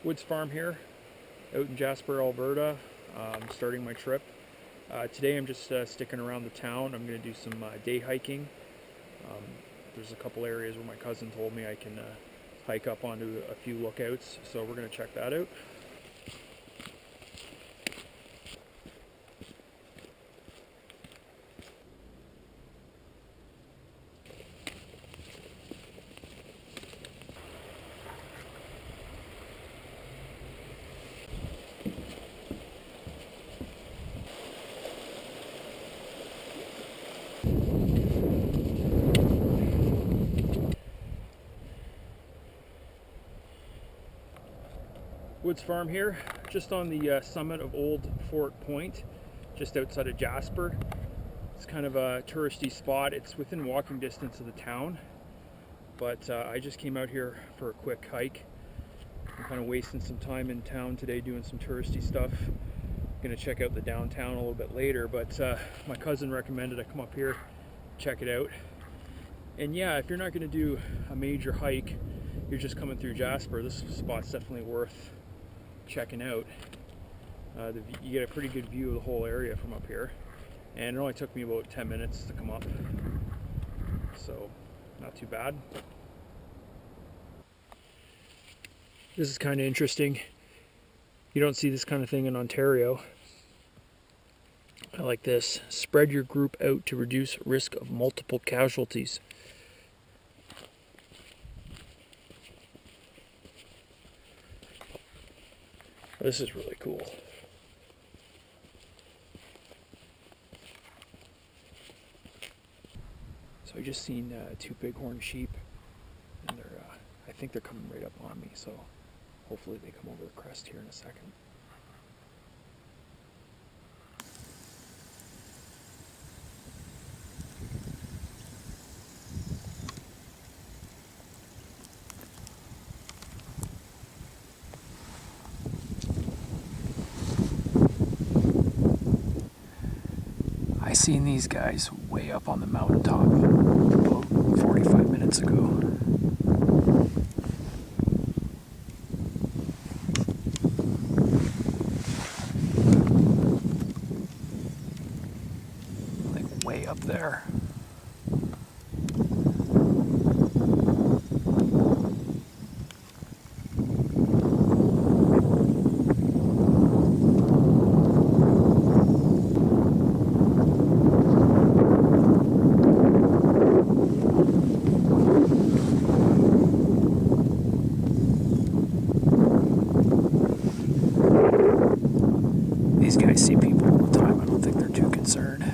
Woods Farm here, out in Jasper, Alberta, starting my trip. Today I'm just sticking around the town. I'm going to do some day hiking. There's a couple areas where my cousin told me I can hike up onto a few lookouts, so we're going to check that out. Woods Farm here, just on the summit of Old Fort Point, just outside of Jasper. It's kind of a touristy spot. It's within walking distance of the town, but I just came out here for a quick hike. I'm kind of wasting some time in town today doing some touristy stuff. I'm gonna check out the downtown a little bit later, but my cousin recommended I come up here, check it out. And yeah, if you're not gonna do a major hike, you're just coming through Jasper, this spot's definitely worth checking out. You get a pretty good view of the whole area from up here, and it only took me about 10 minutes to come up, so not too bad. This is kind of interesting. You don't see this kind of thing in Ontario. I like this. Spread your group out to reduce risk of multiple casualties. This is really cool. So I just seen 2 bighorn sheep, and I think they're coming right up on me, so hopefully they come over the crest here in a second. I seen these guys way up on the mountaintop about 45 minutes ago. Like way up there. These guys see people all the time. I don't think they're too concerned.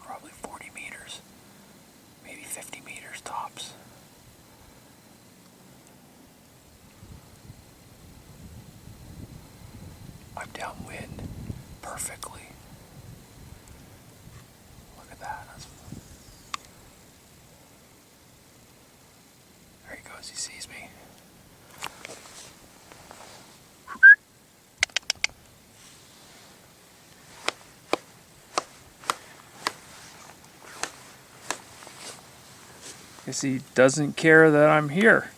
Probably 40 meters, maybe 50 meters tops. I'm downwind perfectly. Look at that. There he goes, he sees me. Guess he doesn't care that I'm here.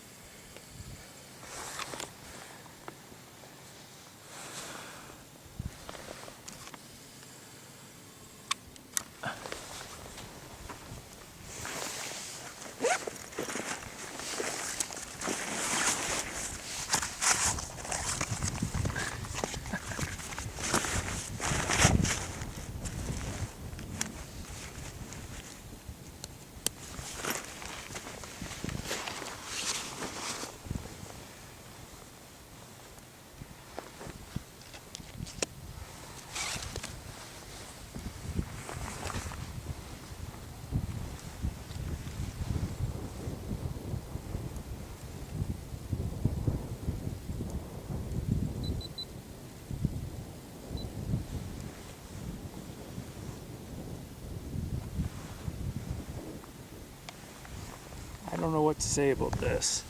I don't know what to say about this.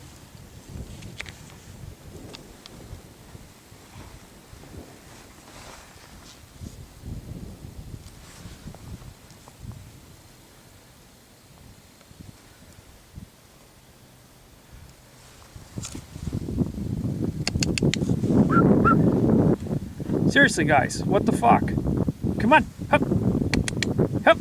Seriously, guys, what the fuck? Come on, hup, hup.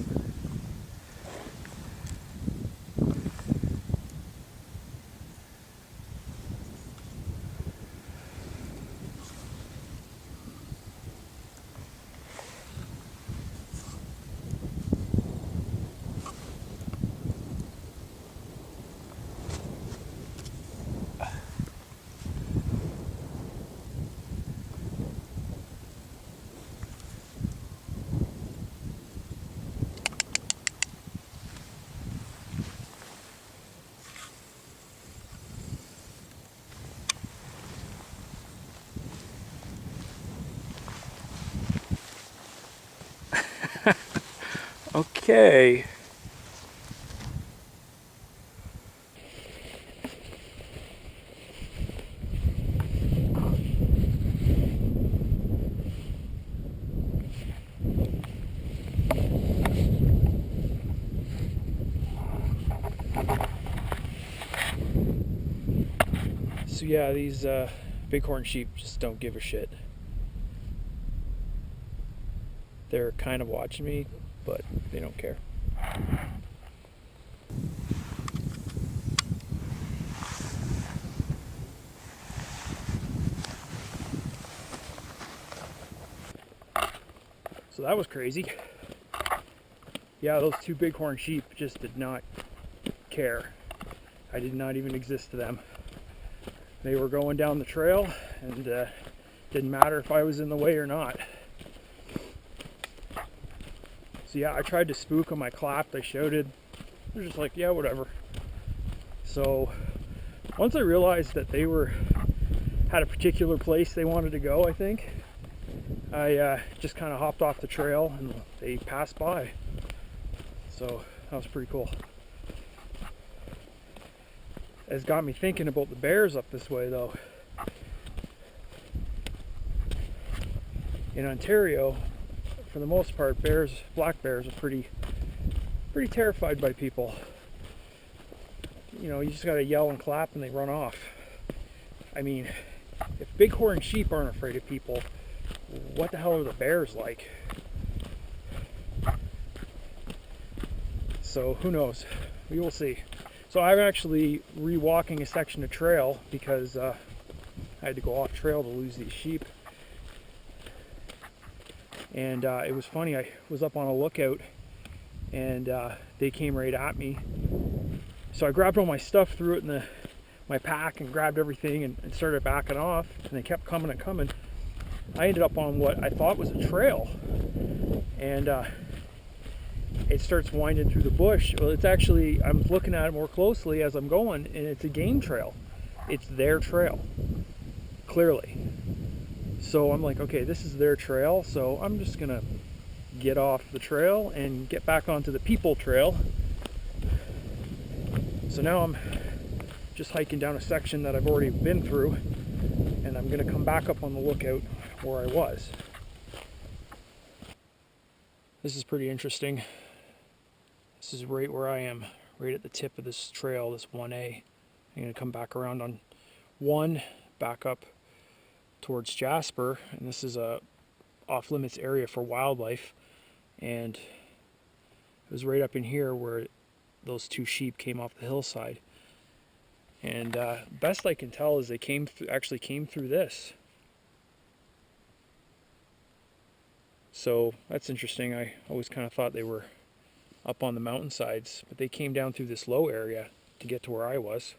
Okay. So yeah, these bighorn sheep just don't give a shit. They're kind of watching me, but they don't care. So that was crazy. Yeah, those two bighorn sheep just did not care. I did not even exist to them. They were going down the trail, and didn't matter if I was in the way or not. So yeah, I tried to spook them. I clapped, I shouted. They're just like, yeah, whatever. So once I realized that they had a particular place they wanted to go, I think, I just kind of hopped off the trail and they passed by. So that was pretty cool. It's got me thinking about the bears up this way though. In Ontario, for the most part, black bears are pretty terrified by people. You know, you just gotta yell and clap and they run off. I mean, if bighorn sheep aren't afraid of people, what the hell are the bears like? So who knows? We will see. So I'm actually re-walking a section of trail because I had to go off trail to lose these sheep. And it was funny, I was up on a lookout and they came right at me. So I grabbed all my stuff, threw it in my pack and grabbed everything and started backing off, and they kept coming and coming. I ended up on what I thought was a trail, and it starts winding through the bush. Well, it's actually, I'm looking at it more closely as I'm going, and it's a game trail. It's their trail, clearly. So I'm like, okay, this is their trail, so I'm just gonna get off the trail and get back onto the people trail. So now I'm just hiking down a section that I've already been through, and I'm gonna come back up on the lookout where I was. This is pretty interesting. This is right where I am right at the tip of this trail, this 1A. I'm going to come back around on 1, back up towards Jasper, and this is a off-limits area for wildlife, and it was right up in here where those 2 sheep came off the hillside. And best I can tell is they actually came through this. So that's interesting. I always kind of thought they were up on the mountainsides, but they came down through this low area to get to where I was.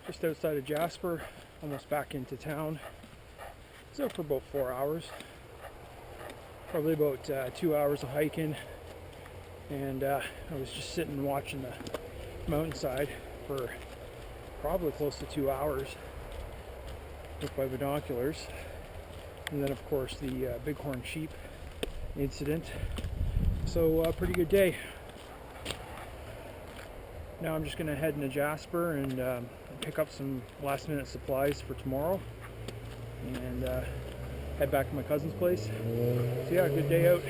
Just outside of Jasper, almost back into town. I was out for about 4 hours, probably about 2 hours of hiking, and I was just sitting watching the mountainside for probably close to 2 hours with my binoculars. And then of course the Bighorn Sheep incident. So pretty good day. Now I'm just going to head into Jasper and pick up some last minute supplies for tomorrow and head back to my cousin's place. So yeah, good day out.